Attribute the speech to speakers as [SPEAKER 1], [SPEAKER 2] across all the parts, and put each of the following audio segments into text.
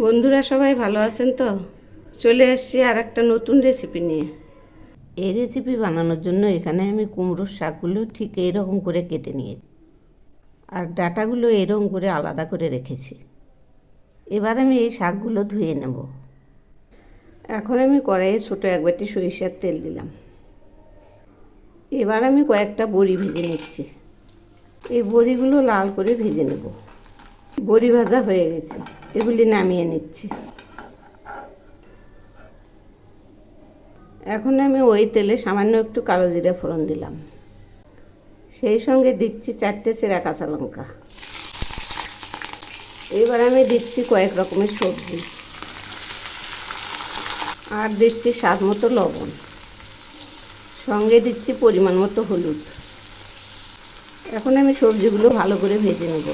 [SPEAKER 1] বন্ধুরা সবাই ভালো আছেন তো? চলে এসেছি আর একটা নতুন রেসিপি নিয়ে। এই রেসিপি বানানোর জন্য এখানে আমি কুমড়োর শাকগুলো ঠিক এইরকম করে কেটে নিয়েছি আর ডাঁটাগুলো এরকম করে আলাদা করে রেখেছি। এবার আমি এই শাকগুলো ধুয়ে নেব। এখন আমি কড়াইয়ে ছোটো এক বাটি সরিষার তেল দিলাম। এবার আমি কয়েকটা বড়ি ভেজে নিচ্ছি। এই বড়িগুলো লাল করে ভেজে নেব। বড়ি ভাজা হয়ে গেছে, এগুলি নামিয়ে নিচ্ছি। এখন আমি ওই তেলে সামান্য একটু কালো জিরা ফোড়ন দিলাম, সেই সঙ্গে দিচ্ছি 4টে চেরা কাঁচা লঙ্কা। এবার আমি দিচ্ছি কয়েক রকমের সবজি আর দিচ্ছি স্বাদ মতো লবণ, সঙ্গে দিচ্ছি পরিমাণ মতো হলুদ। এখন আমি সবজিগুলো ভালো করে ভেজে নেব।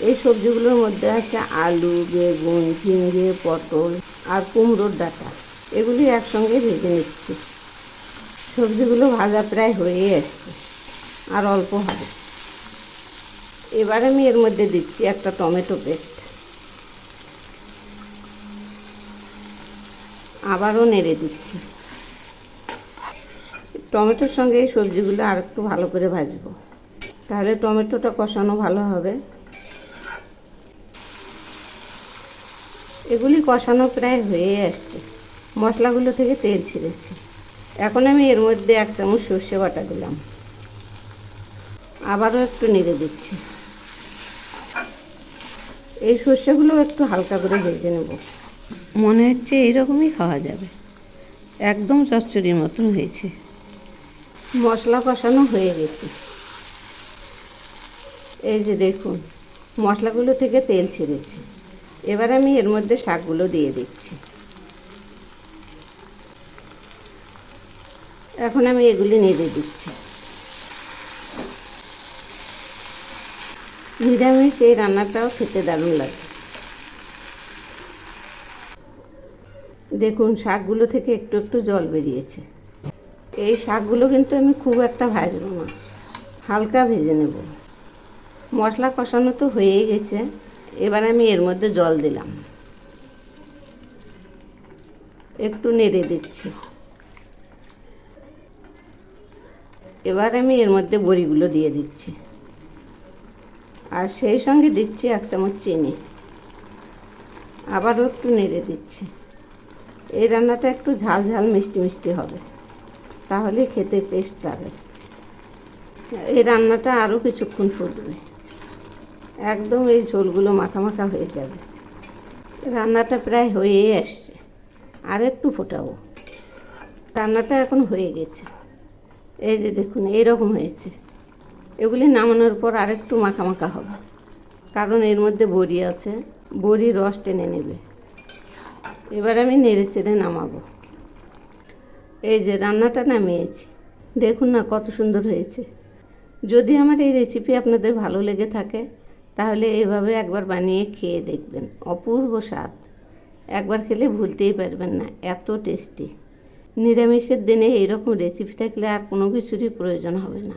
[SPEAKER 1] এই সবজিগুলোর মধ্যে আছে আলু, বেগুন, ঝিঙে, পটল আর কুমড়োর ডাঁটা। এগুলি একসঙ্গে ভেজে নিচ্ছি। সবজিগুলো ভাজা প্রায় হয়ে আসছে, আর অল্প হবে। এবার আমি এর মধ্যে দিচ্ছি একটা টমেটো পেস্ট। আবারও নেড়ে দিচ্ছি। টমেটোর সঙ্গে এই সবজিগুলো আর একটু ভালো করে ভাজবো, তাহলে টমেটোটা কষানো ভালো হবে। এগুলি কষানো প্রায় হয়ে আসছে, মশলাগুলো থেকে তেল ছেড়েছে। এখন আমি এর মধ্যে 1 চামচ সর্ষে বাটা দিলাম। আবারও একটু নেড়ে দিচ্ছি। এই সর্ষেগুলো একটু হালকা করে ভেজে নেব। মনে হচ্ছে এইরকমই খাওয়া যাবে, একদম চচ্চড়ির মতন হয়েছে। মশলা কষানো হয়ে গেছে। এই যে দেখুন, মশলাগুলো থেকে তেল ছেড়েছে। এবার আমি এর মধ্যে শাকগুলো দিয়ে দিচ্ছি। এখন আমি এগুলি নেড়ে দিচ্ছি। নিরামিষ এই রান্নাটাও খেতে দারুণ লাগে। দেখুন, শাকগুলো থেকে একটু একটু জল বেরিয়েছে। এই শাকগুলো কিন্তু আমি খুব একটা ভাজবো না, হালকা ভেজে নেব। মশলা কষানো তো হয়েই গেছে। এবার আমি এর মধ্যে জল দিলাম, একটু নেড়ে দিচ্ছি। এবার আমি এর মধ্যে বড়িগুলো দিয়ে দিচ্ছি, আর সেই সঙ্গে দিচ্ছি 1 চামচ চিনি। আবারও একটু নেড়ে দিচ্ছি। এই রান্নাটা একটু ঝাল ঝাল মিষ্টি মিষ্টি হবে, তাহলে খেতে টেস্ট পাবে। এই রান্নাটা আরও কিছুক্ষণ ফুটবে, একদম এই ঝোলগুলো মাখা মাখা হয়ে যাবে। রান্নাটা প্রায় হয়েই আসছে, আর একটু ফোটাবো। রান্নাটা এখন হয়ে গেছে। এই যে দেখুন, এইরকম হয়েছে। এগুলি নামানোর পর আরেকটু মাখা মাখা হবে, কারণ এর মধ্যে বড়ি আছে, বড়ি রস টেনে নেবে। এবার আমি নেড়ে চেড়ে নামাবো। এই যে রান্নাটা নামিয়েছি, দেখুন না কত সুন্দর হয়েছে। যদি আমার এই রেসিপি আপনাদের ভালো লেগে থাকে, তাহলে এভাবে একবার বানিয়ে খেয়ে দেখবেন, অপূর্ব স্বাদ। একবার খেলে ভুলতেই পারবেন না, এত টেস্টি। নিরামিষের দিনে এইরকম রেসিপি থাকলে আর কোনো কিছুরই প্রয়োজন হবে না।